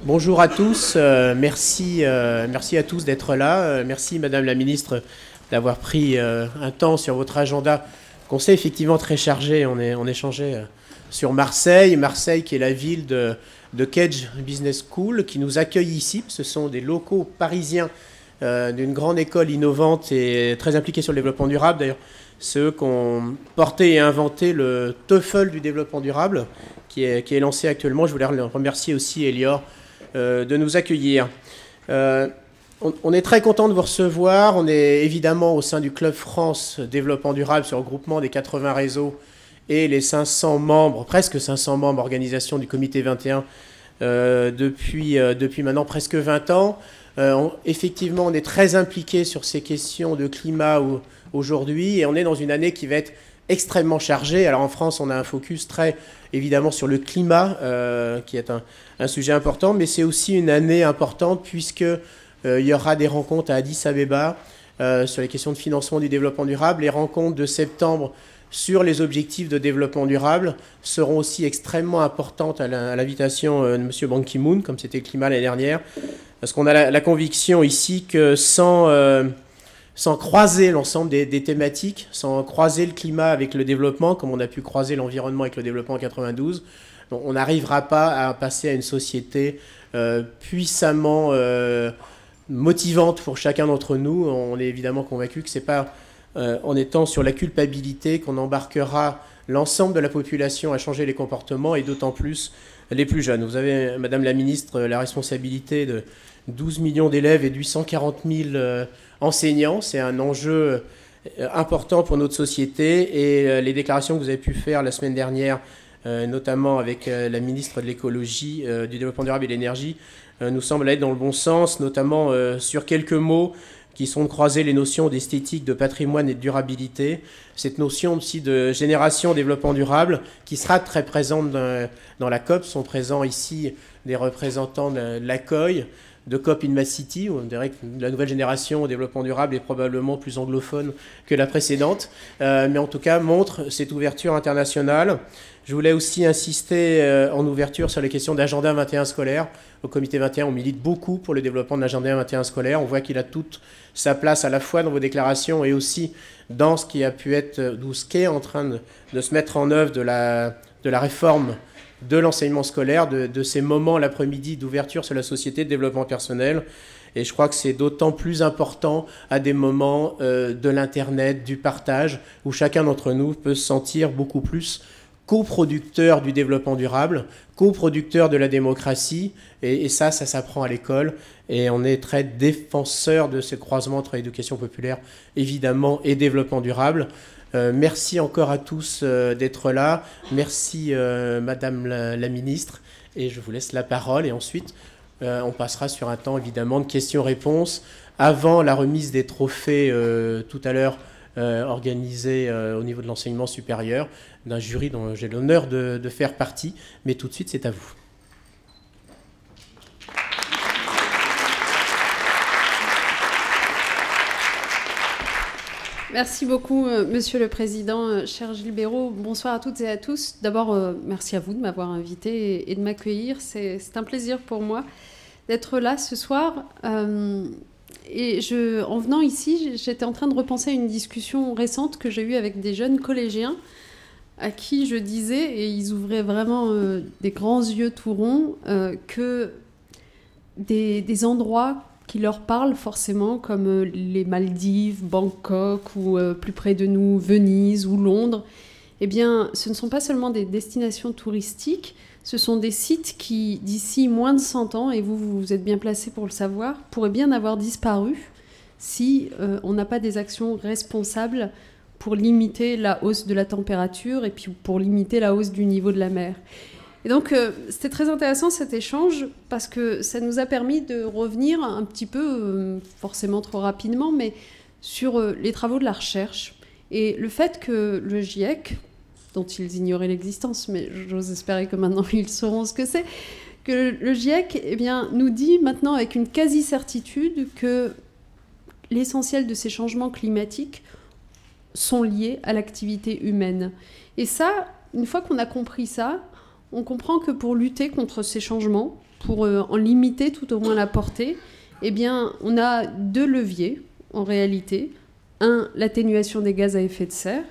Bonjour à tous, merci à tous d'être là. Merci Madame la Ministre d'avoir pris un temps sur votre agenda qu'on sait effectivement très chargé. On échangeait sur Marseille, qui est la ville de Kedge Business School qui nous accueille ici. Ce sont des locaux parisiens d'une grande école innovante et très impliquée sur le développement durable. D'ailleurs, c'est eux qui ont porté et inventé le TOEFL du développement durable qui est lancé actuellement. Je voulais remercier aussi Elior de nous accueillir. On est très content de vous recevoir. On est évidemment au sein du Club France Développement Durable, ce regroupement des 80 réseaux et les 500 membres, presque 500 membres, organisation du comité 21 depuis maintenant presque 20 ans. Effectivement, on est très impliqué sur ces questions de climat aujourd'hui et on est dans une année qui va être extrêmement chargée. Alors en France, on a un focus très évidemment sur le climat, qui est un sujet important, mais c'est aussi une année importante puisque il y aura des rencontres à Addis Abeba sur les questions de financement du développement durable. Les rencontres de septembre sur les objectifs de développement durable seront aussi extrêmement importantes à l'invitation de M. Ban Ki-moon, comme c'était le climat l'année dernière, parce qu'on a la conviction ici que sans croiser l'ensemble des thématiques, sans croiser le climat avec le développement, comme on a pu croiser l'environnement avec le développement en 92, on n'arrivera pas à passer à une société puissamment motivante pour chacun d'entre nous. On est évidemment convaincu que ce n'est pas en étant sur la culpabilité qu'on embarquera l'ensemble de la population à changer les comportements, et d'autant plus les plus jeunes. Vous avez, Madame la Ministre, la responsabilité de 12 millions d'élèves et de 840 000 enseignants. C'est un enjeu important pour notre société, et les déclarations que vous avez pu faire la semaine dernière, notamment avec la ministre de l'écologie, du développement durable et de l'énergie, nous semblent aller dans le bon sens, notamment sur quelques mots qui sont de croiser les notions d'esthétique, de patrimoine et de durabilité. Cette notion aussi de génération développement durable qui sera très présente dans la COP. Sont présents ici des représentants de l'ACOI, de COP in City, où on dirait que la nouvelle génération au développement durable est probablement plus anglophone que la précédente, mais en tout cas montre cette ouverture internationale. Je voulais aussi insister en ouverture sur les questions d'agenda 21 scolaire. Au comité 21, on milite beaucoup pour le développement de l'agenda 21 scolaire. On voit qu'il a toute sa place à la fois dans vos déclarations et aussi dans ce qui a pu être, ou ce qui est en train de se mettre en œuvre de la réforme de l'enseignement scolaire, de ces moments l'après-midi d'ouverture sur la société de développement personnel. Et je crois que c'est d'autant plus important à des moments de l'Internet, du partage, où chacun d'entre nous peut se sentir beaucoup plus coproducteur du développement durable, coproducteur de la démocratie, et ça s'apprend à l'école, et on est très défenseur de ce croisement entre éducation populaire, évidemment, et développement durable. Merci encore à tous d'être là. Merci Madame la Ministre, et je vous laisse la parole, et ensuite on passera sur un temps évidemment de questions-réponses avant la remise des trophées tout à l'heure, organisé au niveau de l'enseignement supérieur, d'un jury dont j'ai l'honneur de faire partie. Mais tout de suite, c'est à vous. Merci beaucoup, Monsieur le Président, cher Gilles Béraud. Bonsoir à toutes et à tous. D'abord, merci à vous de m'avoir invité et de m'accueillir. C'est un plaisir pour moi d'être là ce soir. Et en venant ici, j'étais en train de repenser à une discussion récente que j'ai eue avec des jeunes collégiens à qui je disais, et ils ouvraient vraiment des grands yeux tout ronds, que des endroits qui leur parlent forcément, comme les Maldives, Bangkok, ou plus près de nous, Venise ou Londres, eh bien, ce ne sont pas seulement des destinations touristiques, ce sont des sites qui, d'ici moins de 100 ans, et vous êtes bien placé pour le savoir, pourraient bien avoir disparu si on n'a pas des actions responsables pour limiter la hausse de la température et puis pour limiter la hausse du niveau de la mer. Et donc, c'était très intéressant cet échange parce que ça nous a permis de revenir un petit peu, forcément trop rapidement, mais sur les travaux de la recherche et le fait que le GIEC, dont ils ignoraient l'existence, mais j'ose espérer que maintenant ils sauront ce que c'est, que le GIEC eh bien, nous dit maintenant avec une quasi-certitude que l'essentiel de ces changements climatiques sont liés à l'activité humaine. Et ça, une fois qu'on a compris ça, on comprend que pour lutter contre ces changements, pour en limiter tout au moins la portée, eh bien, on a 2 leviers, en réalité. 1, l'atténuation des gaz à effet de serre,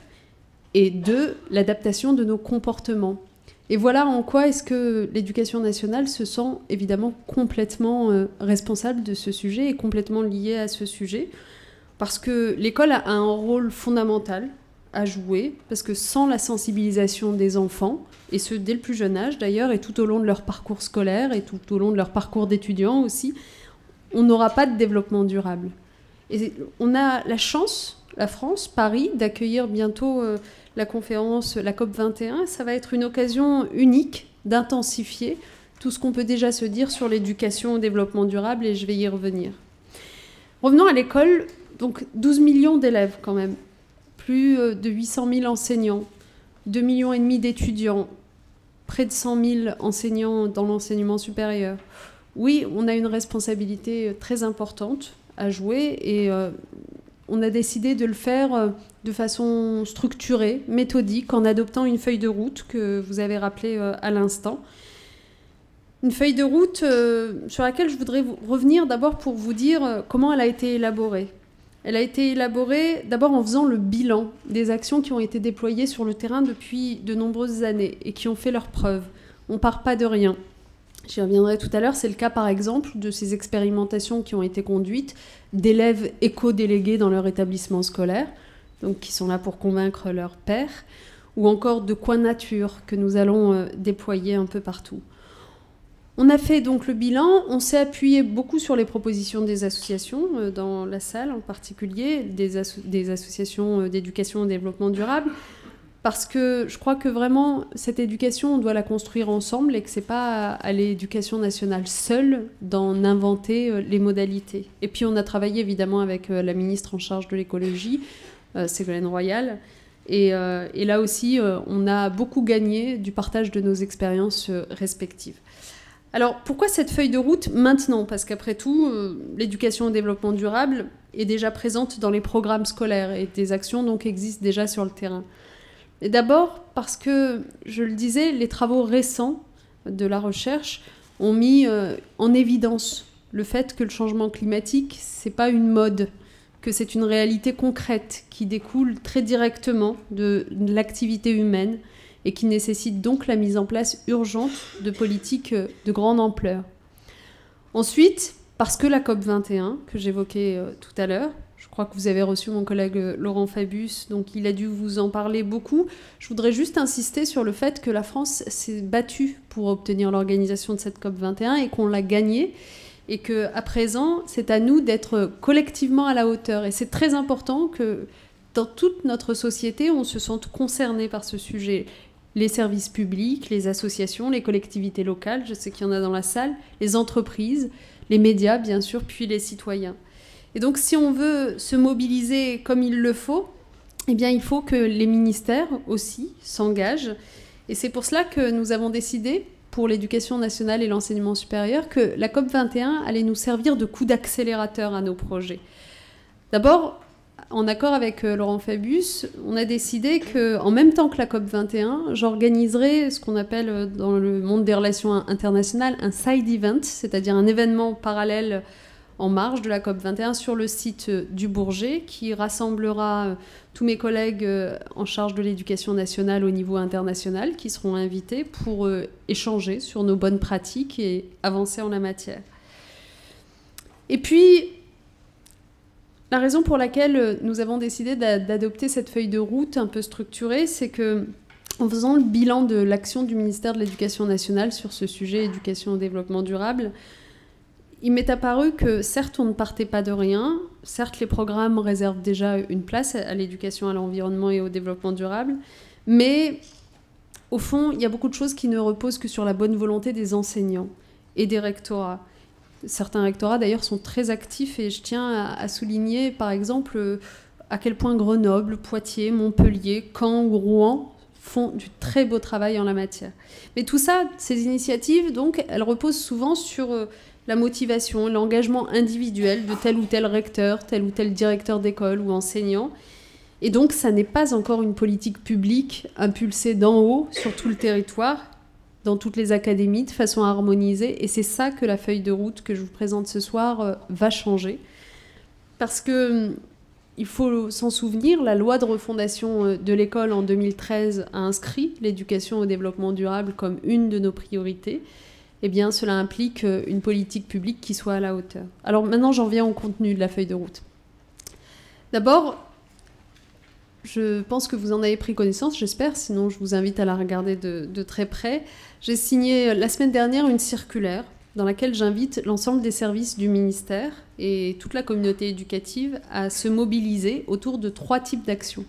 et 2, l'adaptation de nos comportements. Et voilà en quoi est-ce que l'éducation nationale se sent évidemment complètement responsable de ce sujet et complètement liée à ce sujet, parce que l'école a un rôle fondamental à jouer, parce que sans la sensibilisation des enfants, et ce dès le plus jeune âge d'ailleurs, et tout au long de leur parcours scolaire, et tout au long de leur parcours d'étudiants aussi, on n'aura pas de développement durable. Et on a la chance, la France, Paris, d'accueillir bientôt la conférence, la COP21. Ça va être une occasion unique d'intensifier tout ce qu'on peut déjà se dire sur l'éducation au développement durable, et je vais y revenir. Revenons à l'école. Donc 12 millions d'élèves quand même, plus de 800 000 enseignants, 2,5 millions d'étudiants, près de 100 000 enseignants dans l'enseignement supérieur. Oui, on a une responsabilité très importante à jouer, et on a décidé de le faire de façon structurée, méthodique, en adoptant une feuille de route que vous avez rappelée à l'instant. Une feuille de route sur laquelle je voudrais revenir d'abord pour vous dire comment elle a été élaborée. Elle a été élaborée d'abord en faisant le bilan des actions qui ont été déployées sur le terrain depuis de nombreuses années et qui ont fait leurs preuves. On ne part pas de rien. J'y reviendrai tout à l'heure. C'est le cas, par exemple, de ces expérimentations qui ont été conduites d'élèves éco-délégués dans leur établissement scolaire, donc qui sont là pour convaincre leurs pairs, ou encore de coins nature que nous allons déployer un peu partout. On a fait donc le bilan, on s'est appuyé beaucoup sur les propositions des associations, dans la salle en particulier, des associations d'éducation au développement durable, parce que je crois que vraiment, cette éducation, on doit la construire ensemble et que ce n'est pas à l'éducation nationale seule d'en inventer les modalités. Et puis on a travaillé évidemment avec la ministre en charge de l'écologie, Ségolène Royal, et là aussi, on a beaucoup gagné du partage de nos expériences respectives. Alors, pourquoi cette feuille de route maintenant? Parce qu'après tout, l'éducation au développement durable est déjà présente dans les programmes scolaires et des actions donc existent déjà sur le terrain. Et d'abord parce que, je le disais, les travaux récents de la recherche ont mis en évidence le fait que le changement climatique, c'est pas une mode, que c'est une réalité concrète qui découle très directement de l'activité humaine, et qui nécessite donc la mise en place urgente de politiques de grande ampleur. Ensuite, parce que la COP21, que j'évoquais tout à l'heure, je crois que vous avez reçu mon collègue Laurent Fabius, donc il a dû vous en parler beaucoup. Je voudrais juste insister sur le fait que la France s'est battue pour obtenir l'organisation de cette COP21 et qu'on l'a gagnée, et qu'à présent, c'est à nous d'être collectivement à la hauteur. Et c'est très important que dans toute notre société, on se sente concerné par ce sujet. Les services publics, les associations, les collectivités locales, je sais qu'il y en a dans la salle, les entreprises, les médias, bien sûr, puis les citoyens. Et donc, si on veut se mobiliser comme il le faut, eh bien, il faut que les ministères aussi s'engagent. Et c'est pour cela que nous avons décidé, pour l'éducation nationale et l'enseignement supérieur, que la COP21 allait nous servir de coup d'accélérateur à nos projets. D'abord, en accord avec Laurent Fabius, on a décidé qu'en même temps que la COP21, j'organiserai ce qu'on appelle dans le monde des relations internationales un side event, c'est-à-dire un événement parallèle en marge de la COP21 sur le site du Bourget, qui rassemblera tous mes collègues en charge de l'éducation nationale au niveau international, qui seront invités pour échanger sur nos bonnes pratiques et avancer en la matière. Et puis, la raison pour laquelle nous avons décidé d'adopter cette feuille de route un peu structurée, c'est que, en faisant le bilan de l'action du ministère de l'Éducation nationale sur ce sujet, éducation au développement durable, il m'est apparu que, certes, on ne partait pas de rien, certes, les programmes réservent déjà une place à l'éducation à l'environnement et au développement durable, mais, au fond, il y a beaucoup de choses qui ne reposent que sur la bonne volonté des enseignants et des rectorats. Certains rectorats, d'ailleurs, sont très actifs et je tiens à souligner, par exemple, à quel point Grenoble, Poitiers, Montpellier, Caen ou Rouen font du très beau travail en la matière. Mais tout ça, ces initiatives, donc, elles reposent souvent sur la motivation, l'engagement individuel de tel ou tel recteur, tel ou tel directeur d'école ou enseignant. Et donc, ça n'est pas encore une politique publique impulsée d'en haut sur tout le territoire. dans toutes les académies de façon harmonisée. Et c'est ça que la feuille de route que je vous présente ce soir va changer. Parce que il faut s'en souvenir, la loi de refondation de l'école en 2013 a inscrit l'éducation au développement durable comme une de nos priorités. Eh bien, cela implique une politique publique qui soit à la hauteur. Alors maintenant, j'en viens au contenu de la feuille de route. D'abord, je pense que vous en avez pris connaissance, j'espère, sinon je vous invite à la regarder de très près. J'ai signé la semaine dernière une circulaire dans laquelle j'invite l'ensemble des services du ministère et toute la communauté éducative à se mobiliser autour de 3 types d'actions.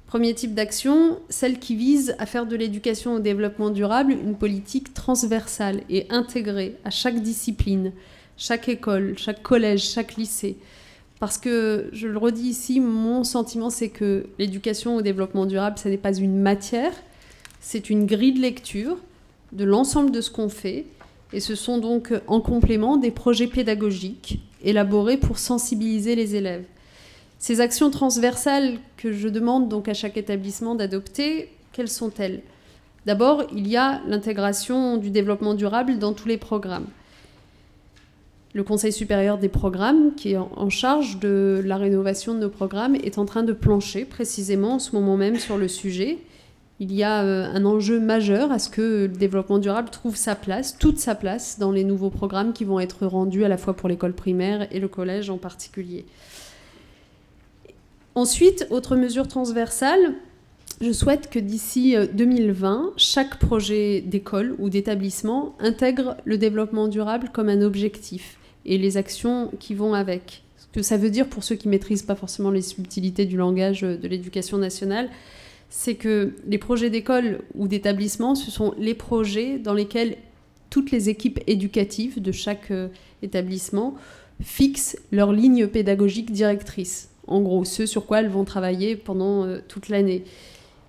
Premier type d'action, celle qui vise à faire de l'éducation au développement durable une politique transversale et intégrée à chaque discipline, chaque école, chaque collège, chaque lycée. Parce que, je le redis ici, mon sentiment, c'est que l'éducation au développement durable, ce n'est pas une matière, c'est une grille de lecture de l'ensemble de ce qu'on fait. Et ce sont donc en complément des projets pédagogiques élaborés pour sensibiliser les élèves. Ces actions transversales que je demande donc à chaque établissement d'adopter, quelles sont-elles ? D'abord, il y a l'intégration du développement durable dans tous les programmes. Le Conseil supérieur des programmes, qui est en charge de la rénovation de nos programmes, est en train de plancher précisément en ce moment même sur le sujet. Il y a un enjeu majeur à ce que le développement durable trouve sa place, toute sa place, dans les nouveaux programmes qui vont être rendus à la fois pour l'école primaire et le collège en particulier. Ensuite, autre mesure transversale, je souhaite que d'ici 2020, chaque projet d'école ou d'établissement intègre le développement durable comme un objectif et les actions qui vont avec. Ce que ça veut dire pour ceux qui ne maîtrisent pas forcément les subtilités du langage de l'éducation nationale, c'est que les projets d'école ou d'établissement, ce sont les projets dans lesquels toutes les équipes éducatives de chaque établissement fixent leur ligne pédagogique directrice. En gros, ce sur quoi elles vont travailler pendant toute l'année.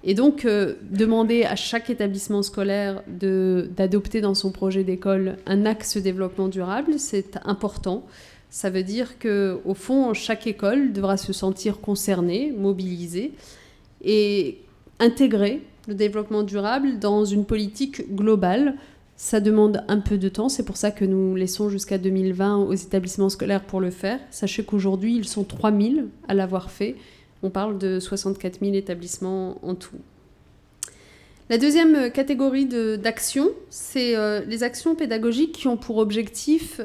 Et donc, demander à chaque établissement scolaire d'adopter dans son projet d'école un axe développement durable, c'est important. Ça veut dire qu'au fond, chaque école devra se sentir concernée, mobilisée, et intégrer le développement durable dans une politique globale. Ça demande un peu de temps, c'est pour ça que nous laissons jusqu'à 2020 aux établissements scolaires pour le faire. Sachez qu'aujourd'hui, ils sont 3000 à l'avoir fait. On parle de 64 000 établissements en tout. La deuxième catégorie d'actions, c'est les actions pédagogiques qui ont pour objectif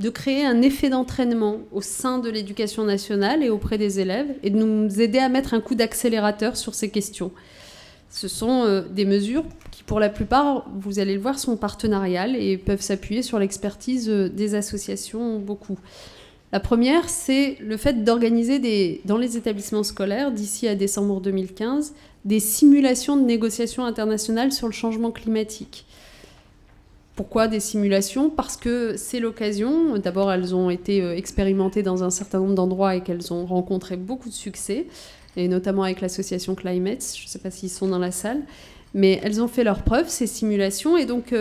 de créer un effet d'entraînement au sein de l'éducation nationale et auprès des élèves et de nous aider à mettre un coup d'accélérateur sur ces questions. Ce sont des mesures qui, pour la plupart, vous allez le voir, sont partenariales et peuvent s'appuyer sur l'expertise des associations beaucoup. La première, c'est le fait d'organiser dans les établissements scolaires, d'ici à décembre 2015, des simulations de négociations internationales sur le changement climatique. Pourquoi des simulations ? Parce que c'est l'occasion. D'abord, elles ont été expérimentées dans un certain nombre d'endroits et qu'elles ont rencontré beaucoup de succès, et notamment avec l'association Climate. Je ne sais pas s'ils sont dans la salle. Mais elles ont fait leurs preuves, ces simulations. Et donc,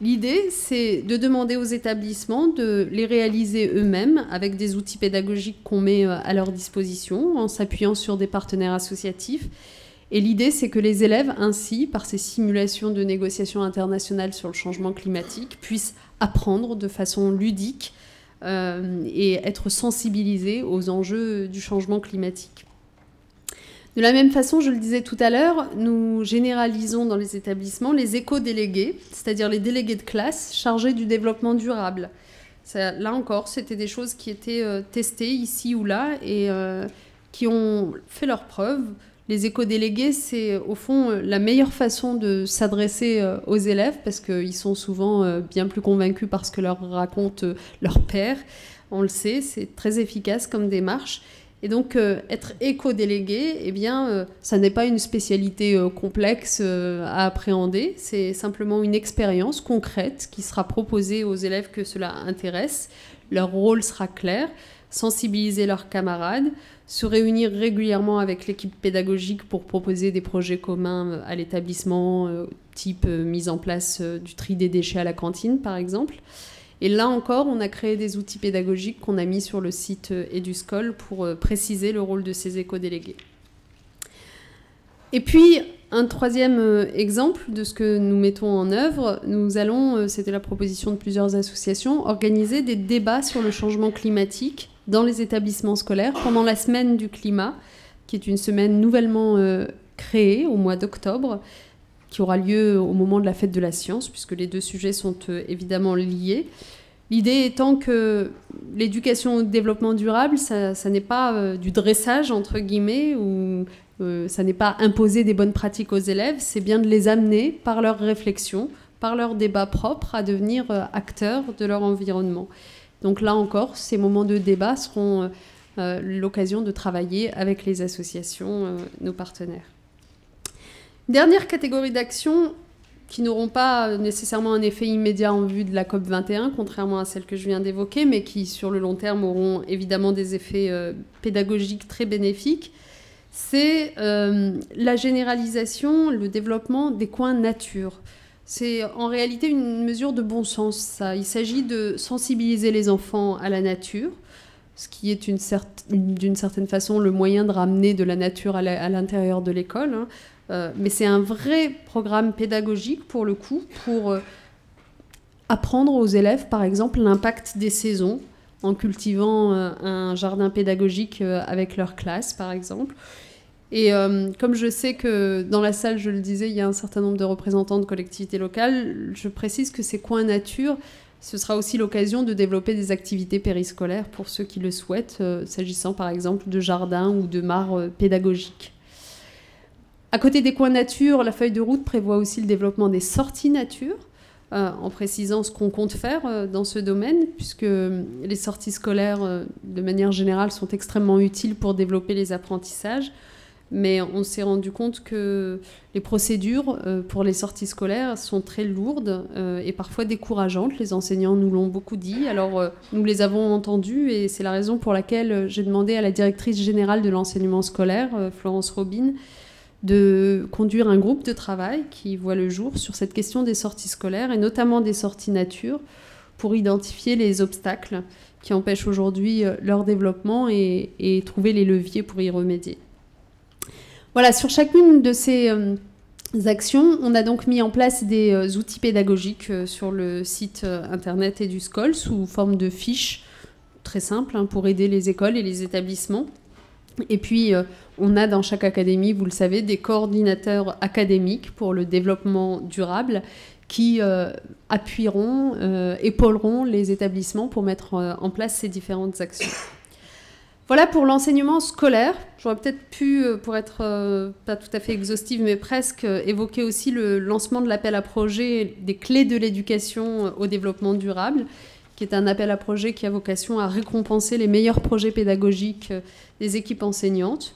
l'idée, c'est de demander aux établissements de les réaliser eux-mêmes avec des outils pédagogiques qu'on met à leur disposition en s'appuyant sur des partenaires associatifs. Et l'idée, c'est que les élèves, ainsi, par ces simulations de négociations internationales sur le changement climatique, puissent apprendre de façon ludique et être sensibilisés aux enjeux du changement climatique. De la même façon, je le disais tout à l'heure, nous généralisons dans les établissements les éco-délégués, c'est-à-dire les délégués de classe chargés du développement durable. Ça, là encore, c'était des choses qui étaient testées ici ou là et qui ont fait leurs preuves. Les éco-délégués, c'est au fond la meilleure façon de s'adresser aux élèves parce qu'ils sont souvent bien plus convaincus par ce que leur raconte leur père. On le sait, c'est très efficace comme démarche. Et donc, être éco-délégué, eh bien, ça n'est pas une spécialité complexe à appréhender. C'est simplement une expérience concrète qui sera proposée aux élèves que cela intéresse. Leur rôle sera clair, sensibiliser leurs camarades, se réunir régulièrement avec l'équipe pédagogique pour proposer des projets communs à l'établissement, type mise en place du tri des déchets à la cantine, par exemple. Et là encore, on a créé des outils pédagogiques qu'on a mis sur le site EduScol pour préciser le rôle de ces éco-délégués. Et puis, Un troisième exemple de ce que nous mettons en œuvre, nous allons, c'était la proposition de plusieurs associations, organiser des débats sur le changement climatique dans les établissements scolaires pendant la semaine du climat, qui est une semaine nouvellement créée au mois d'octobre, qui aura lieu au moment de la fête de la science, puisque les deux sujets sont évidemment liés. L'idée étant que l'éducation au développement durable, ça n'est pas du dressage, entre guillemets, ou ça n'est pas imposer des bonnes pratiques aux élèves, c'est bien de les amener par leur réflexion, par leur débat propre, à devenir acteurs de leur environnement. Donc là encore, ces moments de débat seront l'occasion de travailler avec les associations, nos partenaires. Dernière catégorie d'actions qui n'auront pas nécessairement un effet immédiat en vue de la COP21, contrairement à celles que je viens d'évoquer, mais qui, sur le long terme, auront évidemment des effets pédagogiques très bénéfiques, c'est la généralisation, le développement des coins nature. C'est en réalité une mesure de bon sens, ça. Il s'agit de sensibiliser les enfants à la nature, ce qui est d'une certaine façon le moyen de ramener de la nature à l'intérieur de l'école, hein. Mais c'est un vrai programme pédagogique, pour le coup, pour apprendre aux élèves, par exemple, l'impact des saisons, en cultivant un jardin pédagogique avec leur classe, par exemple. Et comme je sais que dans la salle, je le disais, il y a un certain nombre de représentants de collectivités locales, je précise que ces coins nature, ce sera aussi l'occasion de développer des activités périscolaires pour ceux qui le souhaitent, s'agissant par exemple de jardins ou de mares pédagogiques. À côté des coins nature, la feuille de route prévoit aussi le développement des sorties nature, en précisant ce qu'on compte faire dans ce domaine, puisque les sorties scolaires, de manière générale, sont extrêmement utiles pour développer les apprentissages. Mais on s'est rendu compte que les procédures pour les sorties scolaires sont très lourdes et parfois décourageantes. Les enseignants nous l'ont beaucoup dit. Alors, nous les avons entendus et c'est la raison pour laquelle j'ai demandé à la directrice générale de l'enseignement scolaire, Florence Robin, de conduire un groupe de travail qui voit le jour sur cette question des sorties scolaires et notamment des sorties nature pour identifier les obstacles qui empêchent aujourd'hui leur développement et trouver les leviers pour y remédier. Voilà, sur chacune de ces actions, on a donc mis en place des outils pédagogiques sur le site internet EduScol sous forme de fiches très simples hein, pour aider les écoles et les établissements. Et puis, on a dans chaque académie, vous le savez, des coordinateurs académiques pour le développement durable qui appuieront, épauleront les établissements pour mettre en place ces différentes actions. Voilà pour l'enseignement scolaire. J'aurais peut-être pu, pour être pas tout à fait exhaustive, mais presque, évoquer aussi le lancement de l'appel à projet des clés de l'éducation au développement durable, qui est un appel à projet qui a vocation à récompenser les meilleurs projets pédagogiques des équipes enseignantes.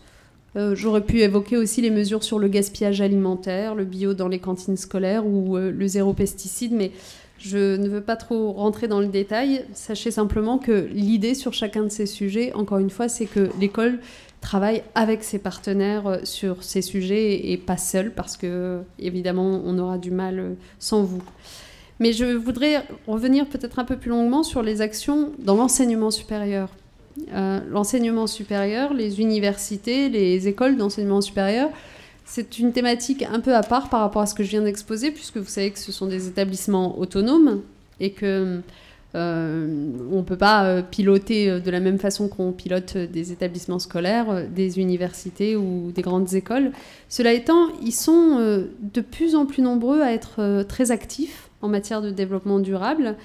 J'aurais pu évoquer aussi les mesures sur le gaspillage alimentaire, le bio dans les cantines scolaires ou le zéro pesticide, mais je ne veux pas trop rentrer dans le détail. Sachez simplement que l'idée sur chacun de ces sujets, encore une fois, c'est que l'école travaille avec ses partenaires sur ces sujets et pas seule, parce que, évidemment, on aura du mal sans vous. Mais je voudrais revenir peut-être un peu plus longuement sur les actions dans l'enseignement supérieur. L'enseignement supérieur, les universités, les écoles d'enseignement supérieur, c'est une thématique un peu à part par rapport à ce que je viens d'exposer, puisque vous savez que ce sont des établissements autonomes et que on ne peut pas piloter de la même façon qu'on pilote des établissements scolaires, des universités ou des grandes écoles. Cela étant, ils sont de plus en plus nombreux à être très actifs en matière de développement durable.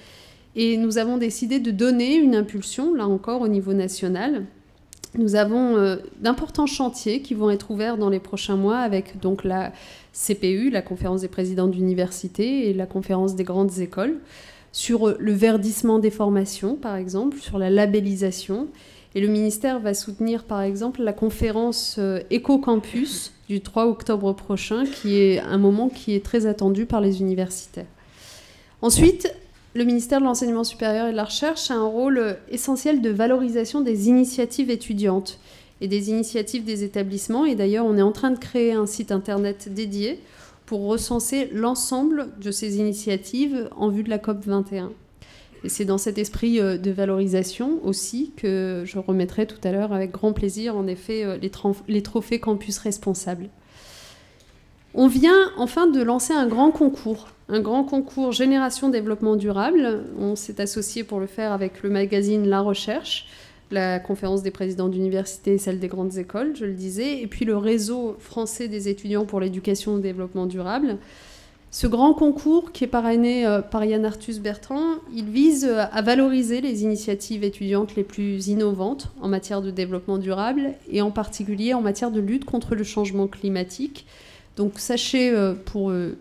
Et nous avons décidé de donner une impulsion, là encore, au niveau national. Nous avons d'importants chantiers qui vont être ouverts dans les prochains mois avec donc la CPU, la conférence des présidents d'université, et la conférence des grandes écoles, sur le verdissement des formations, par exemple, sur la labellisation. Et le ministère va soutenir, par exemple, la conférence Éco-Campus du 3 octobre prochain, qui est un moment qui est très attendu par les universitaires. Ensuite, le ministère de l'Enseignement supérieur et de la Recherche a un rôle essentiel de valorisation des initiatives étudiantes et des initiatives des établissements. Et d'ailleurs, on est en train de créer un site internet dédié pour recenser l'ensemble de ces initiatives en vue de la COP21. Et c'est dans cet esprit de valorisation aussi que je remettrai tout à l'heure avec grand plaisir, en effet, les trophées Campus Responsables. On vient enfin de lancer un grand concours Génération Développement Durable. On s'est associé pour le faire avec le magazine La Recherche, la conférence des présidents d'université et celle des grandes écoles, je le disais, et puis le réseau français des étudiants pour l'éducation au développement durable. Ce grand concours, qui est parrainé par Yann Arthus Bertrand, il vise à valoriser les initiatives étudiantes les plus innovantes en matière de développement durable et en particulier en matière de lutte contre le changement climatique. Donc sachez,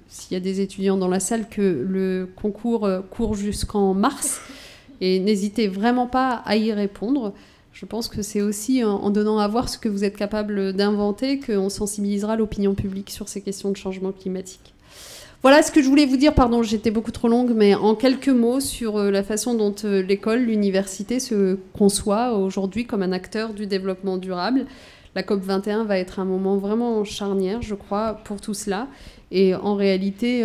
s'il y a des étudiants dans la salle, que le concours court jusqu'en mars et n'hésitez vraiment pas à y répondre. Je pense que c'est aussi en donnant à voir ce que vous êtes capable d'inventer qu'on sensibilisera l'opinion publique sur ces questions de changement climatique. Voilà ce que je voulais vous dire, pardon, j'étais beaucoup trop longue, mais en quelques mots sur la façon dont l'école, l'université se conçoit aujourd'hui comme un acteur du développement durable. La COP21 va être un moment vraiment charnière, je crois, pour tout cela. Et en réalité,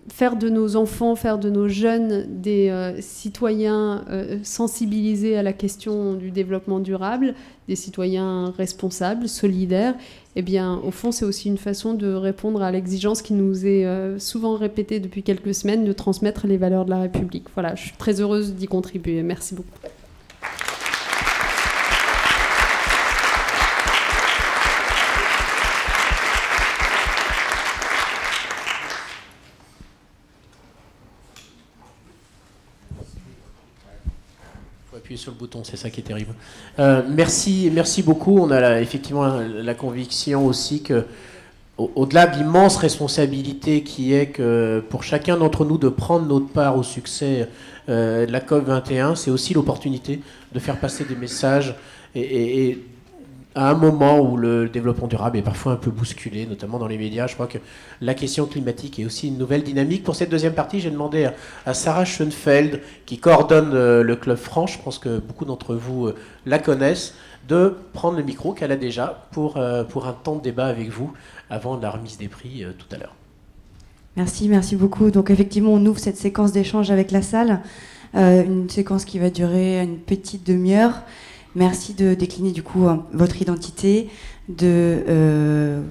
faire de nos enfants, faire de nos jeunes des citoyens sensibilisés à la question du développement durable, des citoyens responsables, solidaires, eh bien, au fond, c'est aussi une façon de répondre à l'exigence qui nous est souvent répétée depuis quelques semaines de transmettre les valeurs de la République. Voilà, je suis très heureuse d'y contribuer. Merci beaucoup. Appuyer sur le bouton, c'est ça qui est terrible. Merci beaucoup. On a effectivement la conviction aussi que, au-delà de l'immense responsabilité qui est que pour chacun d'entre nous de prendre notre part au succès de la COP21, c'est aussi l'opportunité de faire passer des messages et à un moment où le développement durable est parfois un peu bousculé, notamment dans les médias. Je crois que la question climatique est aussi une nouvelle dynamique. Pour cette deuxième partie, j'ai demandé à Sarah Schoenfeld, qui coordonne le Club France, je pense que beaucoup d'entre vous la connaissent, de prendre le micro qu'elle a déjà pour un temps de débat avec vous avant la remise des prix tout à l'heure. Merci beaucoup. Donc effectivement, on ouvre cette séquence d'échange avec la salle, une séquence qui va durer une petite demi-heure. Merci de décliner du coup votre identité, de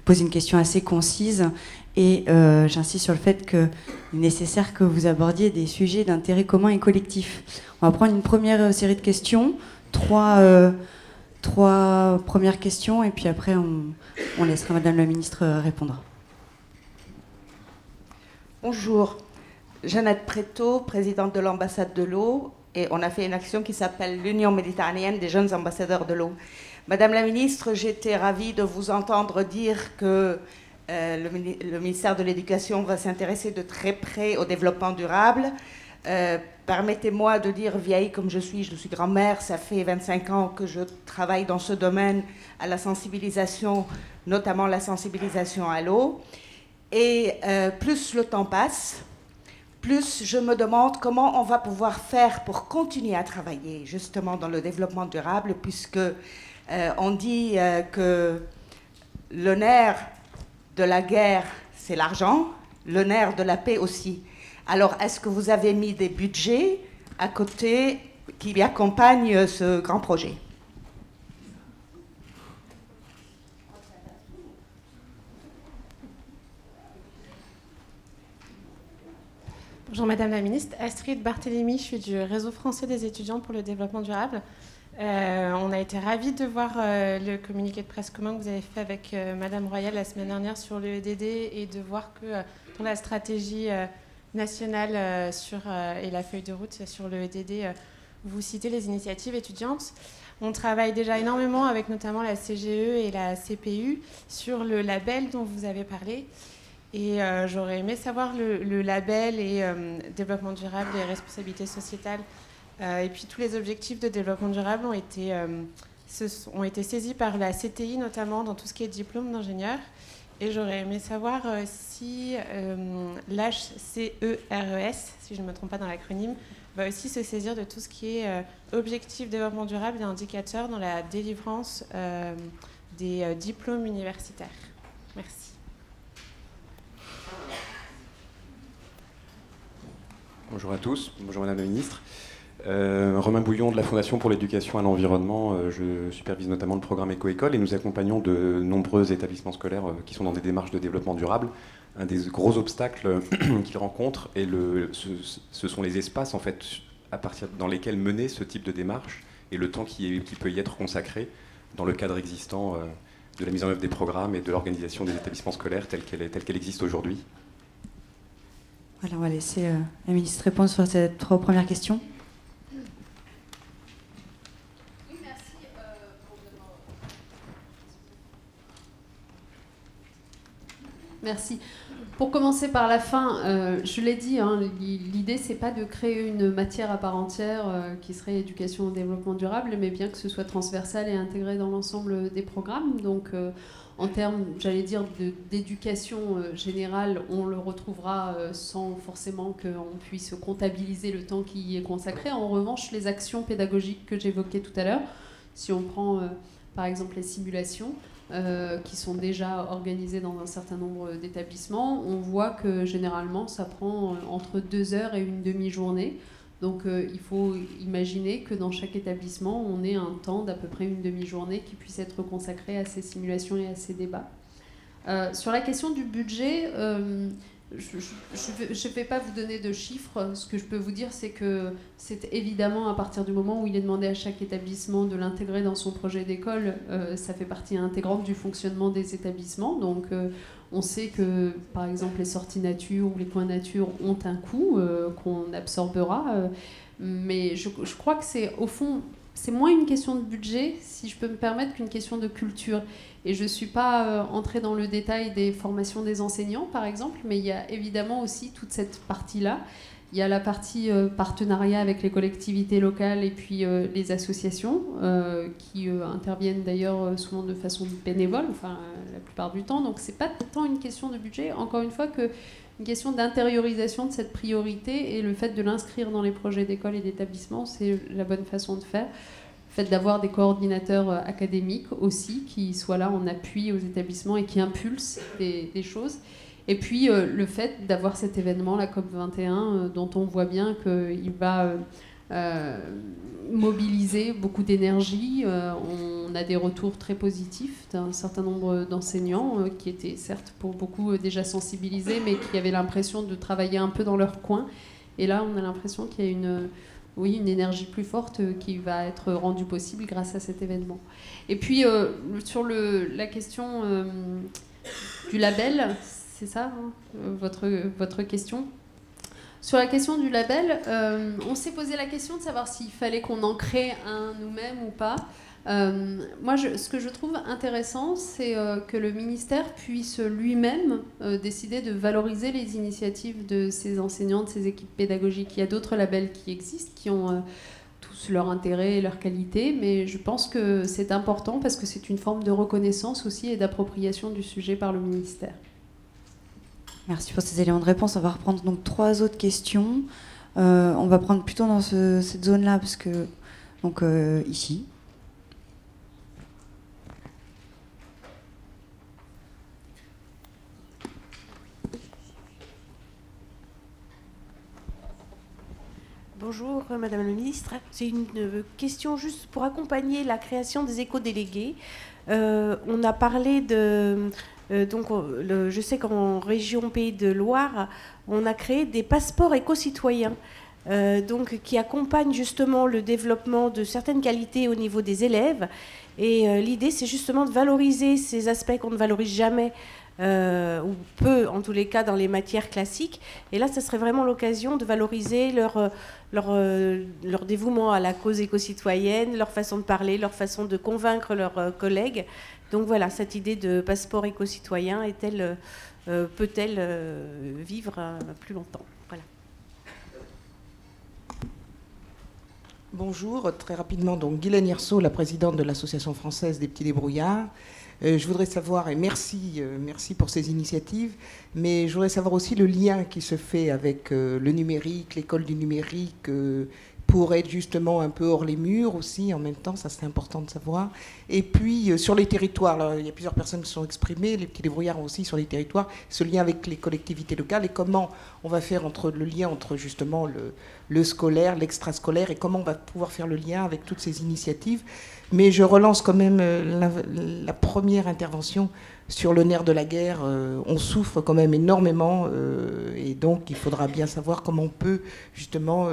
poser une question assez concise et j'insiste sur le fait qu'il est nécessaire que vous abordiez des sujets d'intérêt commun et collectif. On va prendre une première série de questions, trois premières questions et puis après on laissera Madame la Ministre répondre. Bonjour, Jeannette Prétot, présidente de l'ambassade de l'eau. Et on a fait une action qui s'appelle l'Union méditerranéenne des jeunes ambassadeurs de l'eau. Madame la ministre, j'étais ravie de vous entendre dire que le ministère de l'Éducation va s'intéresser de très près au développement durable. Permettez-moi de dire, vieille comme je suis grand-mère, ça fait 25 ans que je travaille dans ce domaine à la sensibilisation, notamment la sensibilisation à l'eau. Et plus le temps passe, plus je me demande comment on va pouvoir faire pour continuer à travailler justement dans le développement durable, puisque on dit que le nerf de la guerre, c'est l'argent, le nerf de la paix aussi. Alors, est-ce que vous avez mis des budgets à côté qui accompagnent ce grand projet ? Bonjour Madame la Ministre, Astrid Barthélémy, je suis du Réseau français des étudiants pour le développement durable. On a été ravis de voir le communiqué de presse commun que vous avez fait avec Madame Royal la semaine dernière sur le EDD et de voir que dans la stratégie nationale et la feuille de route sur le EDD, vous citez les initiatives étudiantes. On travaille déjà énormément avec notamment la CGE et la CPU sur le label dont vous avez parlé. Et j'aurais aimé savoir le label et développement durable et responsabilité sociétale. Et puis tous les objectifs de développement durable ont été saisis par la CTI, notamment dans tout ce qui est diplôme d'ingénieur. Et j'aurais aimé savoir si l'HCERES, si je ne me trompe pas dans l'acronyme, va aussi se saisir de tout ce qui est objectifs développement durable et indicateurs dans la délivrance des diplômes universitaires. Merci. Bonjour à tous, bonjour Madame la Ministre. Romain Bouillon de la Fondation pour l'éducation à l'environnement. Je supervise notamment le programme Éco-École et nous accompagnons de nombreux établissements scolaires qui sont dans des démarches de développement durable. Un des gros obstacles qu'ils rencontrent, ce sont les espaces en fait, dans lesquels mener ce type de démarche et le temps qui peut y être consacré dans le cadre existant de la mise en œuvre des programmes et de l'organisation des établissements scolaires telle qu'elle existe aujourd'hui. Voilà, on va laisser la ministre répondre sur ces 3 premières questions. Oui, merci. Merci. Pour commencer par la fin, je l'ai dit, hein, l'idée c'est pas de créer une matière à part entière qui serait éducation au développement durable, mais bien que ce soit transversal et intégré dans l'ensemble des programmes. Donc en termes, j'allais dire, d'éducation générale, on le retrouvera sans forcément qu'on puisse comptabiliser le temps qui y est consacré. En revanche, les actions pédagogiques que j'évoquais tout à l'heure, si on prend par exemple les simulations, qui sont déjà organisées dans un certain nombre d'établissements, on voit que généralement ça prend entre 2 heures et une demi-journée. Donc il faut imaginer que dans chaque établissement, on ait un temps d'à peu près une demi-journée qui puisse être consacré à ces simulations et à ces débats. Sur la question du budget, je ne vais pas vous donner de chiffres. Ce que je peux vous dire, c'est que c'est évidemment à partir du moment où il est demandé à chaque établissement de l'intégrer dans son projet d'école, ça fait partie intégrante du fonctionnement des établissements. Donc on sait que, par exemple, les sorties nature ou les coins nature ont un coût qu'on absorbera. Mais je crois que c'est, au fond, c'est moins une question de budget, si je peux me permettre, qu'une question de culture. Et je ne suis pas entrée dans le détail des formations des enseignants, par exemple, mais il y a évidemment aussi toute cette partie-là. Il y a la partie partenariat avec les collectivités locales et puis les associations qui interviennent d'ailleurs souvent de façon bénévole, enfin la plupart du temps. Donc c'est pas tant une question de budget, encore une fois, que une question d'intériorisation de cette priorité, et le fait de l'inscrire dans les projets d'école et d'établissement, c'est la bonne façon de faire. Le fait d'avoir des coordinateurs académiques aussi qui soient là en appui aux établissements et qui impulsent des choses. Et puis le fait d'avoir cet événement, la COP21, dont on voit bien qu'il va mobiliser beaucoup d'énergie. On a des retours très positifs d'un certain nombre d'enseignants qui étaient certes pour beaucoup déjà sensibilisés, mais qui avaient l'impression de travailler un peu dans leur coin. Et là, on a l'impression qu'il y a une énergie plus forte qui va être rendue possible grâce à cet événement. Et puis, sur la question du label, c'est ça, hein, votre question ? Sur la question du label, on s'est posé la question de savoir s'il fallait qu'on en crée un nous-mêmes ou pas. Moi, ce que je trouve intéressant, c'est que le ministère puisse lui-même décider de valoriser les initiatives de ses enseignants, de ses équipes pédagogiques. Il y a d'autres labels qui existent, qui ont tous leur intérêt et leur qualité, mais je pense que c'est important parce que c'est une forme de reconnaissance aussi et d'appropriation du sujet par le ministère. Merci pour ces éléments de réponse. On va reprendre donc 3 autres questions. On va prendre plutôt dans cette zone-là, parce que donc ici. Bonjour Madame la Ministre, c'est une question juste pour accompagner la création des éco-délégués. On a parlé de... je sais qu'en région Pays de Loire, on a créé des passeports éco-citoyens qui accompagnent justement le développement de certaines qualités au niveau des élèves. Et l'idée, c'est justement de valoriser ces aspects qu'on ne valorise jamais, ou peu en tous les cas dans les matières classiques. Et là, ça serait vraiment l'occasion de valoriser leur dévouement à la cause éco-citoyenne, leur façon de parler, leur façon de convaincre leurs collègues. Donc voilà, cette idée de passeport éco-citoyen peut-elle vivre plus longtemps ? Voilà. Bonjour, très rapidement, donc Guylaine Hirso, la présidente de l'Association française des petits débrouillards. Je voudrais savoir, et merci pour ces initiatives, mais je voudrais savoir aussi le lien qui se fait avec le numérique, l'école du numérique, pour être justement un peu hors les murs aussi, en même temps, ça c'est important de savoir. Et puis sur les territoires, alors, il y a plusieurs personnes qui se sont exprimées, les petits débrouillards aussi sur les territoires, ce lien avec les collectivités locales et comment on va faire le lien entre justement le scolaire, l'extrascolaire et comment on va pouvoir faire le lien avec toutes ces initiatives. Mais je relance quand même la première intervention sur le nerf de la guerre. On souffre quand même énormément et donc il faudra bien savoir comment on peut justement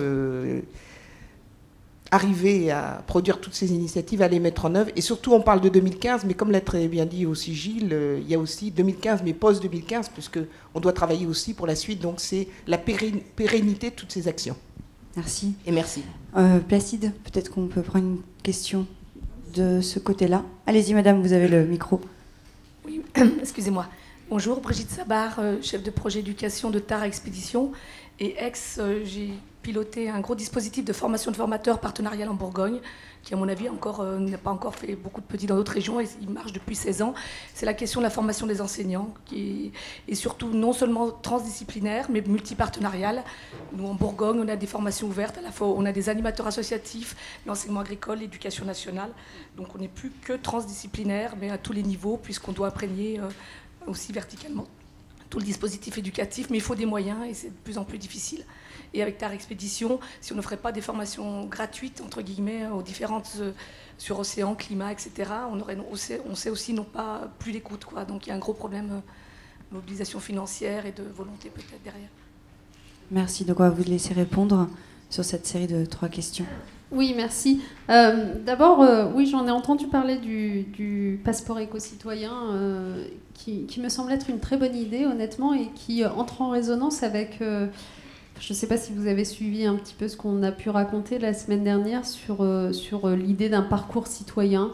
arriver à produire toutes ces initiatives, à les mettre en œuvre. Et surtout, on parle de 2015, mais comme l'a très bien dit aussi Gilles, il y a aussi 2015, mais post-2015, puisqu'on doit travailler aussi pour la suite. Donc c'est la pérennité de toutes ces actions. Merci. Et merci. Placide, peut-être qu'on peut prendre une question de ce côté-là. Allez-y, madame, vous avez le micro. Oui, excusez-moi. Bonjour, Brigitte Sabar, chef de projet éducation de Tara Expédition. Et j'ai piloté un gros dispositif de formation de formateurs partenarial en Bourgogne, qui, à mon avis, n'a pas encore fait beaucoup de petits dans d'autres régions, et il marche depuis 16 ans. C'est la question de la formation des enseignants, qui est surtout non seulement transdisciplinaire, mais multipartenariale. Nous, en Bourgogne, on a des formations ouvertes, à la fois on a des animateurs associatifs, l'enseignement agricole, l'éducation nationale. Donc on n'est plus que transdisciplinaire, mais à tous les niveaux, puisqu'on doit imprégner aussi verticalement tout le dispositif éducatif, mais il faut des moyens et c'est de plus en plus difficile. Et avec Tara Expédition, si on ne ferait pas des formations gratuites, entre guillemets, aux différentes sur océan, climat, etc., on sait aussi non pas plus d'écoute, quoi. Donc il y a un gros problème de mobilisation financière et de volonté peut-être derrière. Merci. Donc on va vous laisser répondre sur cette série de 3 questions. Oui, merci. D'abord, oui, j'en ai entendu parler du passeport éco-citoyen qui me semble être une très bonne idée, honnêtement, et qui entre en résonance avec... je ne sais pas si vous avez suivi un petit peu ce qu'on a pu raconter la semaine dernière sur l'idée d'un parcours citoyen,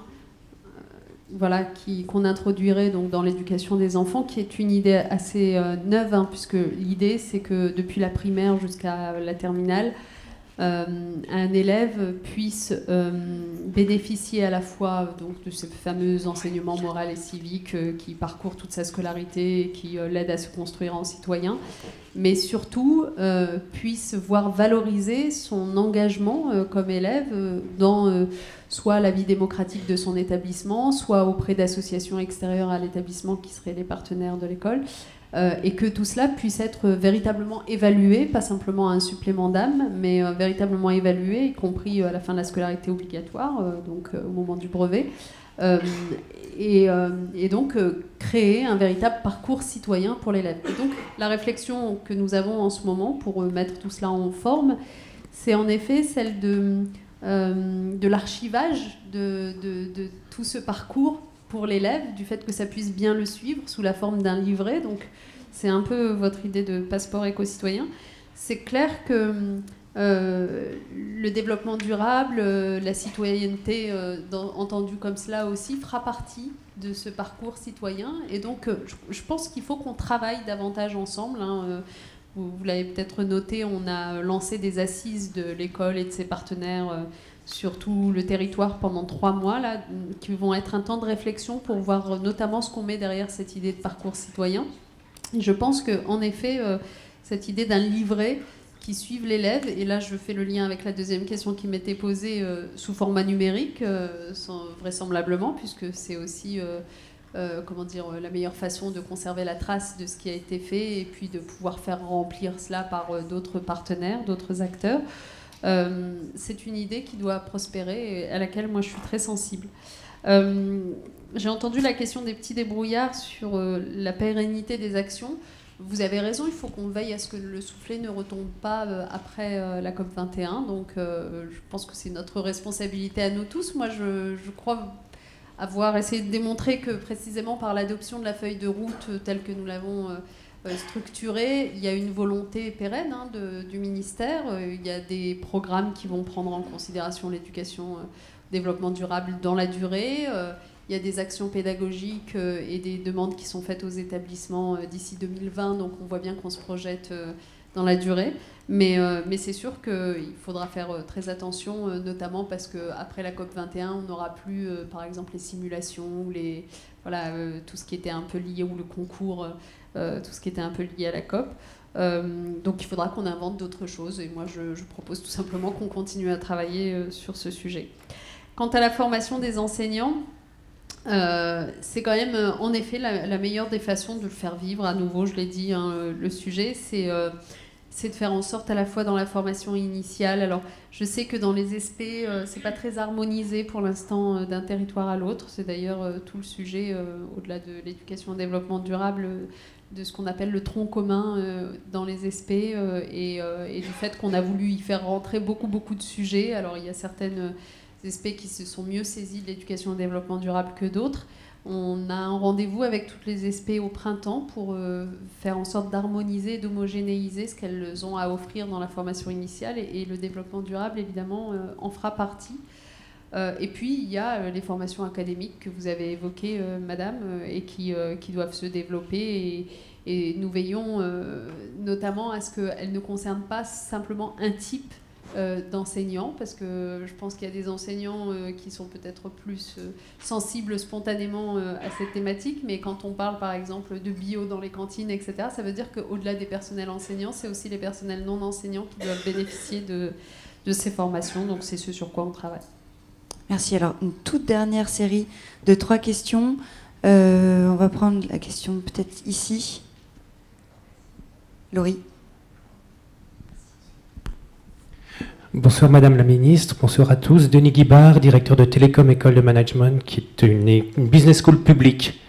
voilà, qu'on introduirait donc dans l'éducation des enfants, qui est une idée assez neuve, hein, puisque l'idée, c'est que depuis la primaire jusqu'à la terminale, un élève puisse bénéficier à la fois donc, de ce fameux enseignement moral et civique qui parcourt toute sa scolarité et qui l'aide à se construire en citoyen, mais surtout puisse voir valoriser son engagement comme élève dans soit la vie démocratique de son établissement, soit auprès d'associations extérieures à l'établissement qui seraient les partenaires de l'école. Et que tout cela puisse être véritablement évalué, pas simplement un supplément d'âme, mais véritablement évalué, y compris à la fin de la scolarité obligatoire, donc au moment du brevet, et donc créer un véritable parcours citoyen pour l'élève. Et donc la réflexion que nous avons en ce moment pour mettre tout cela en forme, c'est en effet celle de l'archivage de tout ce parcours pour l'élève, du fait que ça puisse bien le suivre sous la forme d'un livret. Donc c'est un peu votre idée de passeport éco-citoyen. C'est clair que le développement durable, la citoyenneté entendue comme cela aussi, fera partie de ce parcours citoyen. Et donc je pense qu'il faut qu'on travaille davantage ensemble, hein. Vous l'avez peut-être noté, on a lancé des assises de l'école et de ses partenaires sur tout le territoire pendant 3 mois, là, qui vont être un temps de réflexion pour voir notamment ce qu'on met derrière cette idée de parcours citoyen. Et je pense qu'en effet, cette idée d'un livret qui suive l'élève, et là je fais le lien avec la deuxième question qui m'était posée, sous format numérique, vraisemblablement, puisque c'est aussi la meilleure façon de conserver la trace de ce qui a été fait et puis de pouvoir faire remplir cela par d'autres partenaires, d'autres acteurs. C'est une idée qui doit prospérer et à laquelle moi je suis très sensible. J'ai entendu la question des petits débrouillards sur la pérennité des actions. Vous avez raison, il faut qu'on veille à ce que le soufflet ne retombe pas après la COP21. Donc je pense que c'est notre responsabilité à nous tous. Moi je crois avoir essayé de démontrer que précisément par l'adoption de la feuille de route telle que nous l'avons structurée, il y a une volonté pérenne, hein, du ministère. Il y a des programmes qui vont prendre en considération l'éducation, développement durable dans la durée. Il y a des actions pédagogiques et des demandes qui sont faites aux établissements d'ici 2020, donc on voit bien qu'on se projette dans la durée. Mais c'est sûr qu'il faudra faire très attention, notamment parce qu'après la COP21, on n'aura plus, par exemple, les simulations, ou tout ce qui était un peu lié, ou le concours, tout ce qui était un peu lié à la COP. Donc il faudra qu'on invente d'autres choses, et moi je propose tout simplement qu'on continue à travailler sur ce sujet. Quant à la formation des enseignants, c'est quand même en effet la meilleure des façons de le faire vivre. À nouveau, je l'ai dit, hein, le sujet, c'est de faire en sorte à la fois dans la formation initiale. Alors, je sais que dans les SP, c'est pas très harmonisé pour l'instant d'un territoire à l'autre. C'est d'ailleurs tout le sujet, au-delà de l'éducation au développement durable, de ce qu'on appelle le tronc commun dans les SP, et du fait qu'on a voulu y faire rentrer beaucoup de sujets. Alors, il y a certaines SP qui se sont mieux saisies de l'éducation au développement durable que d'autres. On a un rendez-vous avec toutes les SP au printemps pour faire en sorte d'harmoniser, d'homogénéiser ce qu'elles ont à offrir dans la formation initiale, et le développement durable, évidemment, en fera partie. Et puis, il y a les formations académiques que vous avez évoquées, Madame, et qui doivent se développer. Et nous veillons notamment à ce qu'elles ne concernent pas simplement un type d'enseignants, parce que je pense qu'il y a des enseignants qui sont peut-être plus sensibles spontanément à cette thématique, mais quand on parle par exemple de bio dans les cantines, etc., ça veut dire qu'au-delà des personnels enseignants, c'est aussi les personnels non enseignants qui doivent bénéficier de ces formations, donc c'est ce sur quoi on travaille. Merci. Alors, une toute dernière série de 3 questions. On va prendre la question peut-être ici. Laurie. Bonsoir Madame la Ministre, bonsoir à tous. Denis Guibard, directeur de Télécom École de Management, qui est une business school publique.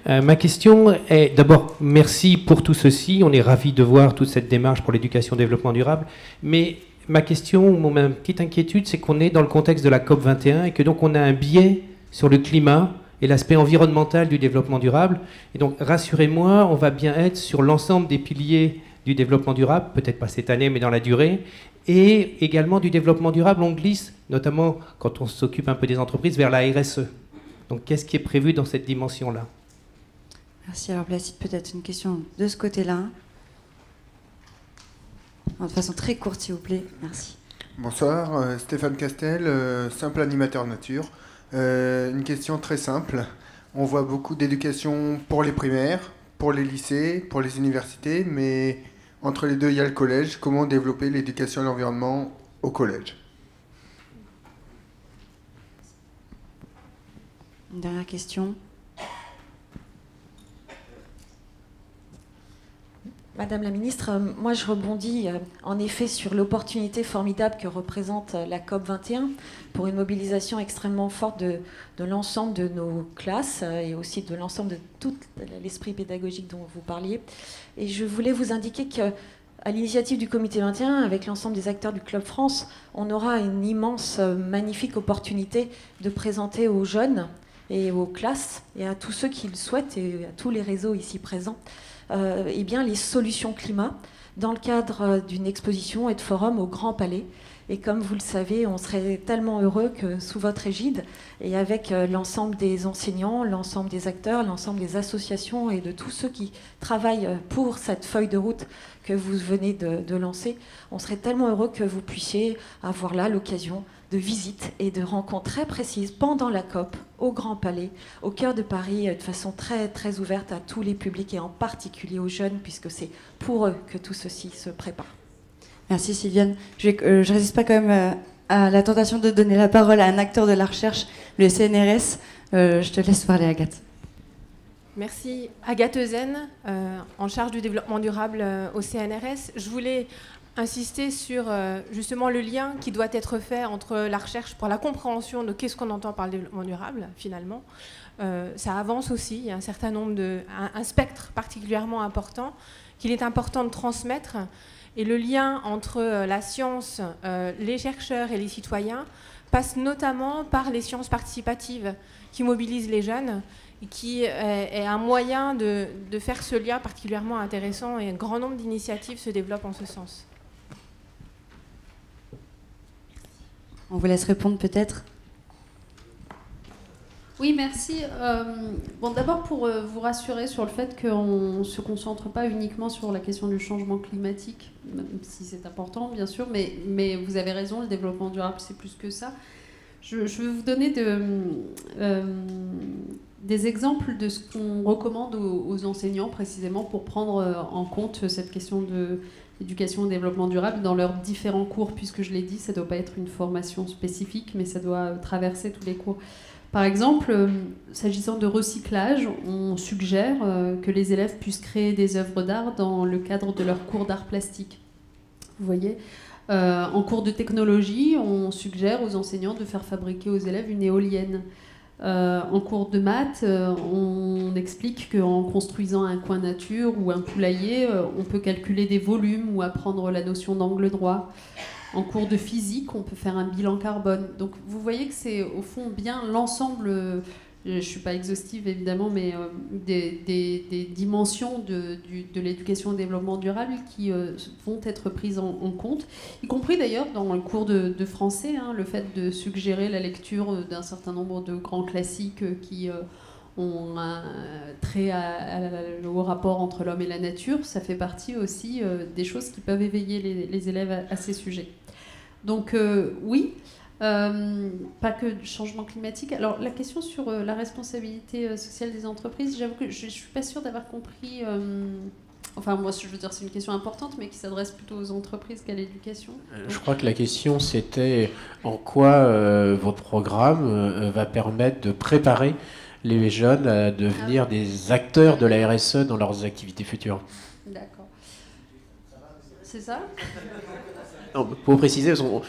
Ma question est, d'abord, merci pour tout ceci. On est ravis de voir toute cette démarche pour l'éducation et le développement durable. Mais ma question, ou ma petite inquiétude, c'est qu'on est dans le contexte de la COP21 et que donc on a un biais sur le climat et l'aspect environnemental du développement durable. Et donc, rassurez-moi, on va bien être sur l'ensemble des piliers du développement durable, peut-être pas cette année, mais dans la durée, et également du développement durable, on glisse, notamment quand on s'occupe un peu des entreprises, vers la RSE. Donc, qu'est-ce qui est prévu dans cette dimension-là? Merci. Alors, Placide, peut-être une question de ce côté-là. De façon très courte, s'il vous plaît. Merci. Bonsoir, Stéphane Castel, simple animateur nature. Une question très simple. On voit beaucoup d'éducation pour les primaires, pour les lycées, pour les universités, mais entre les deux, il y a le collège. Comment développer l'éducation à l'environnement au collège? Une dernière question. Madame la Ministre, moi je rebondis en effet sur l'opportunité formidable que représente la COP21 pour une mobilisation extrêmement forte de l'ensemble de nos classes et aussi de l'ensemble de tout l'esprit pédagogique dont vous parliez. Et je voulais vous indiquer qu'à l'initiative du Comité 21, avec l'ensemble des acteurs du Club France, on aura une immense, magnifique opportunité de présenter aux jeunes et aux classes et à tous ceux qui le souhaitent et à tous les réseaux ici présents, eh bien, les solutions climat dans le cadre d'une exposition et de forum au Grand Palais. Et comme vous le savez, on serait tellement heureux que sous votre égide et avec l'ensemble des enseignants, l'ensemble des acteurs, l'ensemble des associations et de tous ceux qui travaillent pour cette feuille de route que vous venez de lancer, on serait tellement heureux que vous puissiez avoir là l'occasion de visites et de rencontres très précises pendant la COP au Grand Palais, au cœur de Paris, de façon très, très ouverte à tous les publics et en particulier aux jeunes, puisque c'est pour eux que tout ceci se prépare. Merci Sylviane. Je ne résiste pas quand même à la tentation de donner la parole à un acteur de la recherche, le CNRS. Je te laisse parler, Agathe. Merci. Agathe Euzen, en charge du développement durable au CNRS. Je voulais insister sur justement le lien qui doit être fait entre la recherche pour la compréhension de qu'est-ce qu'on entend par le développement durable, finalement. Ça avance aussi, il y a un certain nombre un spectre particulièrement important qu'il est important de transmettre. Et le lien entre la science, les chercheurs et les citoyens passe notamment par les sciences participatives qui mobilisent les jeunes et qui est un moyen de faire ce lien particulièrement intéressant, et un grand nombre d'initiatives se développent en ce sens. On vous laisse répondre peut-être. Oui, merci. Bon, d'abord pour vous rassurer sur le fait qu'on ne se concentre pas uniquement sur la question du changement climatique, même si c'est important, bien sûr, mais vous avez raison, le développement durable, c'est plus que ça. Je vais vous donner des exemples de ce qu'on recommande aux enseignants précisément pour prendre en compte cette question de l'éducation au développement durable dans leurs différents cours, puisque je l'ai dit, ça ne doit pas être une formation spécifique, mais ça doit traverser tous les cours. Par exemple, s'agissant de recyclage, on suggère que les élèves puissent créer des œuvres d'art dans le cadre de leur cours d'art plastique. Vous voyez, en cours de technologie, on suggère aux enseignants de faire fabriquer aux élèves une éolienne. En cours de maths, on explique qu'en construisant un coin nature ou un poulailler, on peut calculer des volumes ou apprendre la notion d'angle droit. En cours de physique, on peut faire un bilan carbone. Donc vous voyez que c'est au fond bien l'ensemble, je ne suis pas exhaustive évidemment, mais des dimensions de l'éducation au développement durable qui vont être prises en compte, y compris d'ailleurs dans le cours de français, hein, le fait de suggérer la lecture d'un certain nombre de grands classiques qui ont un trait au rapport entre l'homme et la nature, ça fait partie aussi des choses qui peuvent éveiller les élèves à ces sujets. Donc oui, pas que du changement climatique. Alors la question sur la responsabilité sociale des entreprises, j'avoue que je ne suis pas sûre d'avoir compris. Enfin moi je veux dire c'est une question importante mais qui s'adresse plutôt aux entreprises qu'à l'éducation. Je crois que la question c'était en quoi votre programme va permettre de préparer les jeunes à devenir des acteurs de la RSE dans leurs activités futures. D'accord. C'est ça ? Non, pour préciser, quand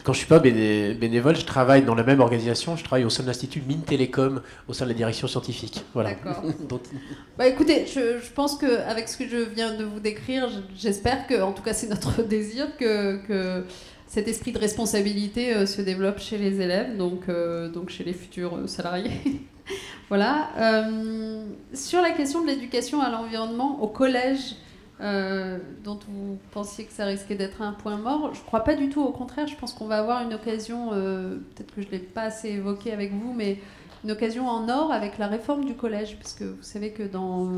je ne suis pas bénévole, je travaille dans la même organisation, je travaille au sein de l'Institut Mines Télécom, au sein de la direction scientifique. Voilà. D'accord. Donc... Bah, écoutez, je pense qu'avec ce que je viens de vous décrire, j'espère que, en tout cas c'est notre désir, que cet esprit de responsabilité se développe chez les élèves, donc chez les futurs salariés. Voilà. Sur la question de l'éducation à l'environnement au collège, dont vous pensiez que ça risquait d'être un point mort, je ne crois pas du tout, au contraire, je pense qu'on va avoir une occasion, peut-être que je ne l'ai pas assez évoqué avec vous, mais une occasion en or avec la réforme du collège, parce que vous savez que dans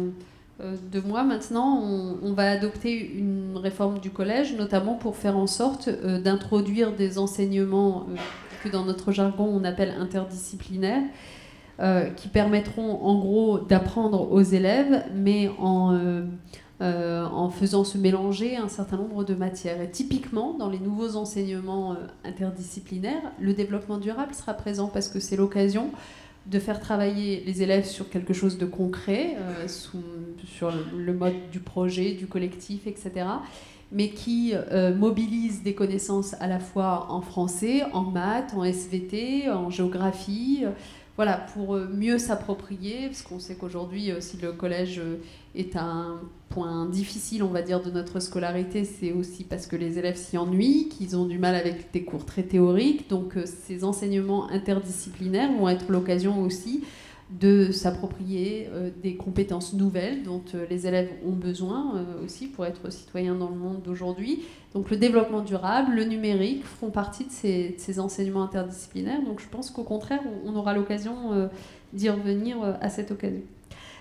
2 mois maintenant, on va adopter une réforme du collège, notamment pour faire en sorte d'introduire des enseignements que dans notre jargon on appelle interdisciplinaires, qui permettront en gros d'apprendre aux élèves, mais en faisant se mélanger un certain nombre de matières. Et typiquement, dans les nouveaux enseignements interdisciplinaires, le développement durable sera présent parce que c'est l'occasion de faire travailler les élèves sur quelque chose de concret, sur le mode du projet, du collectif, etc., mais qui mobilise des connaissances à la fois en français, en maths, en SVT, en géographie, voilà, pour mieux s'approprier, parce qu'on sait qu'aujourd'hui, si le collège est un point difficile, on va dire, de notre scolarité, c'est aussi parce que les élèves s'y ennuient, qu'ils ont du mal avec des cours très théoriques. Donc ces enseignements interdisciplinaires vont être l'occasion aussi de s'approprier des compétences nouvelles dont les élèves ont besoin aussi pour être citoyens dans le monde d'aujourd'hui. Donc le développement durable, le numérique font partie de ces enseignements interdisciplinaires. Donc je pense qu'au contraire, on aura l'occasion d'y revenir à cette occasion.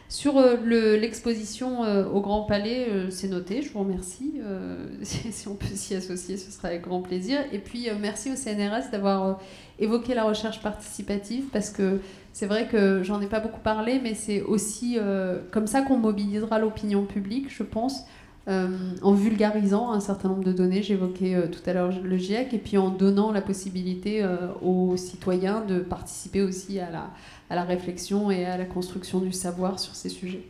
Sur l'exposition au Grand Palais, c'est noté, je vous remercie. Si on peut s'y associer, ce sera avec grand plaisir. Et puis merci au CNRS d'avoir évoqué la recherche participative, parce que c'est vrai que j'en ai pas beaucoup parlé, mais c'est aussi comme ça qu'on mobilisera l'opinion publique, je pense, en vulgarisant un certain nombre de données. J'évoquais tout à l'heure le GIEC, et puis en donnant la possibilité aux citoyens de participer aussi à la réflexion et à la construction du savoir sur ces sujets.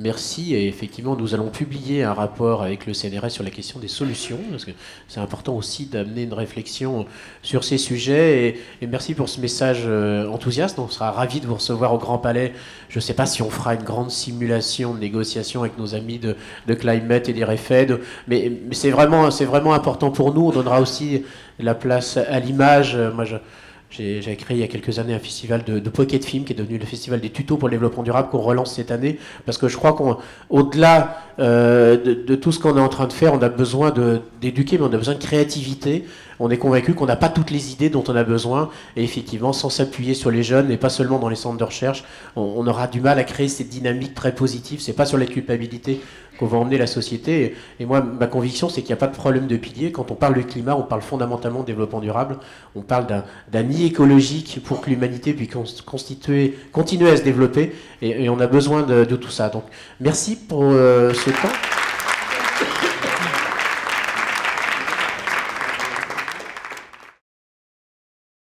Merci, et effectivement nous allons publier un rapport avec le CNRS sur la question des solutions, parce que c'est important aussi d'amener une réflexion sur ces sujets, et merci pour ce message enthousiaste. On sera ravis de vous recevoir au Grand Palais. Je ne sais pas si on fera une grande simulation de négociation avec nos amis de Climate et des REFED, mais c'est vraiment important pour nous. On donnera aussi la place à l'image. Moi, j'ai créé il y a quelques années un festival de Pocket Film qui est devenu le festival des tutos pour le développement durable, qu'on relance cette année, parce que je crois qu'au-delà de tout ce qu'on est en train de faire, on a besoin d'éduquer, mais on a besoin de créativité. On est convaincu qu'on n'a pas toutes les idées dont on a besoin, et effectivement, sans s'appuyer sur les jeunes, et pas seulement dans les centres de recherche, on aura du mal à créer cette dynamique très positive. C'est pas sur la culpabilité qu'on va emmener la société. Et moi, ma conviction, c'est qu'il n'y a pas de problème de pilier. Quand on parle de climat, on parle fondamentalement de développement durable. On parle d'un nid écologique pour que l'humanité puisse continuer à se développer. Et on a besoin de tout ça. Donc, merci pour ce temps.